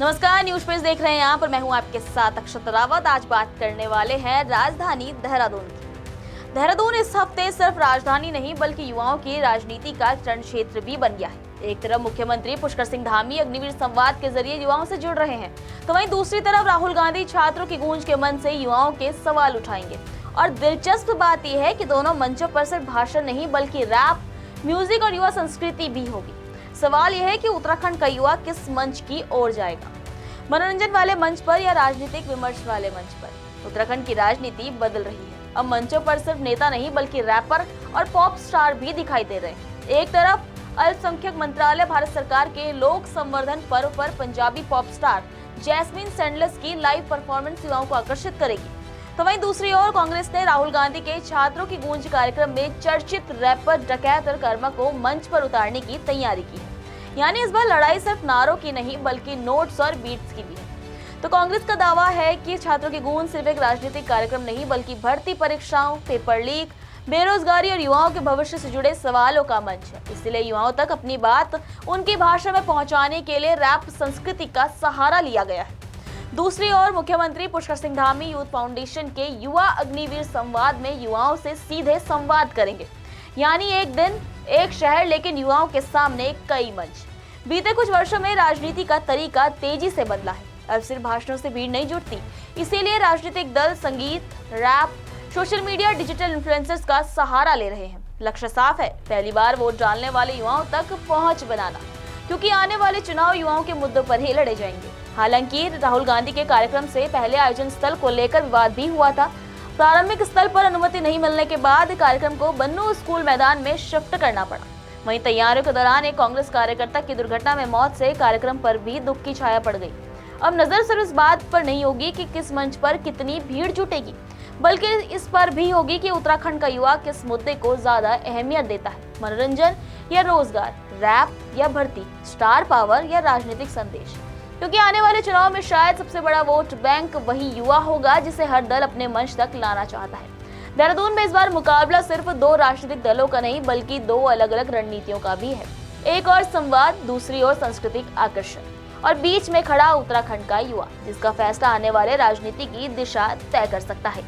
नमस्कार, news page देख रहे हैं यहाँ पर। मैं हूँ आपके साथ अक्षत रावत। आज बात करने वाले हैं राजधानी देहरादून की। देहरादून इस हफ्ते सिर्फ राजधानी नहीं बल्कि युवाओं की राजनीति का रण क्षेत्र भी बन गया है। एक तरफ मुख्यमंत्री पुष्कर सिंह धामी अग्निवीर संवाद के जरिए युवाओं से जुड़ रहे हैं, तो वहीं दूसरी तरफ राहुल गांधी छात्रों की गूंज के मन से युवाओं के सवाल उठाएंगे। और दिलचस्प बात यह है कि दोनों मंचों पर सिर्फ भाषण नहीं बल्कि रैप, म्यूजिक और युवा संस्कृति भी होगी। सवाल यह है कि उत्तराखंड का युवा किस मंच की ओर जाएगा, मनोरंजन वाले मंच पर या राजनीतिक विमर्श वाले मंच पर। उत्तराखंड की राजनीति बदल रही है। अब मंचों पर सिर्फ नेता नहीं बल्कि रैपर और पॉप स्टार भी दिखाई दे रहे हैं। एक तरफ अल्पसंख्यक मंत्रालय भारत सरकार के लोक संवर्धन पर्व पर पंजाबी पॉप स्टार जैस्मिन सैंडलर्स की लाइव परफॉर्मेंस युवाओं को आकर्षित करेगी, तो वहीं दूसरी ओर कांग्रेस ने राहुल गांधी के छात्रों की गूंज कार्यक्रम में चर्चित रैपर डकैत और कर्मा को मंच पर उतारने की तैयारी की है। यानी इस बार लड़ाई सिर्फ नारों की नहीं बल्कि नोट्स और बीट्स की भी है। तो कांग्रेस का दावा है कि छात्रों की गूंज सिर्फ एक राजनीतिक कार्यक्रम नहीं बल्कि भर्ती परीक्षाओं, पेपर लीक, बेरोजगारी और युवाओं के भविष्य से जुड़े सवालों का मंच है। इसलिए युवाओं तक अपनी बात उनकी भाषा में पहुंचाने के लिए रैप संस्कृति का सहारा लिया गया है। दूसरी ओर मुख्यमंत्री पुष्कर सिंह धामी यूथ फाउंडेशन के युवा अग्निवीर संवाद में युवाओं से सीधे संवाद करेंगे। यानी एक दिन एक शहर लेकिन युवाओं के सामने कई मंच। बीते कुछ वर्षों में राजनीति का तरीका तेजी से बदला है। अब सिर्फ भाषणों से भीड़ नहीं जुटती, इसीलिए राजनीतिक दल संगीत, rap, social media, digital influencers का सहारा ले रहे हैं। लक्ष्य साफ है, पहली बार वोट डालने वाले युवाओं तक पहुंच बनाना, क्योंकि आने वाले चुनाव युवाओं के मुद्दों पर ही लड़े जाएंगे। हालांकि राहुल गांधी के कार्यक्रम से पहले आयोजन स्थल को लेकर विवाद भी हुआ था। प्रारंभिक स्थल पर अनुमति नहीं मिलने के बाद कार्यक्रम को बन्नू स्कूल मैदान में शिफ्ट करना पड़ा। वहीं तैयारियों के दौरान एक कांग्रेस कार्यकर्ता की दुर्घटना में मौत से कार्यक्रम पर भी दुख की छाया पड़ गई। अब नजर सिर्फ इस बात पर नहीं होगी कि किस मंच पर कितनी भीड़ जुटेगी, बल्कि इस पर भी होगी कि उत्तराखंड का युवा किस मुद्दे को ज्यादा अहमियत देता है, मनोरंजन या रोजगार, रैप या भर्ती, स्टार पावर या राजनीतिक संदेश। क्योंकि आने वाले चुनाव में शायद सबसे बड़ा वोट बैंक वही युवा होगा जिसे हर दल अपने मंच तक लाना चाहता है। देहरादून में इस बार मुकाबला सिर्फ दो राजनीतिक दलों का नहीं बल्कि दो अलग अलग रणनीतियों का भी है। एक और संवाद, दूसरी ओर सांस्कृतिक आकर्षण और बीच में खड़ा उत्तराखंड का युवा, जिसका फैसला आने वाले राजनीति की दिशा तय कर सकता है।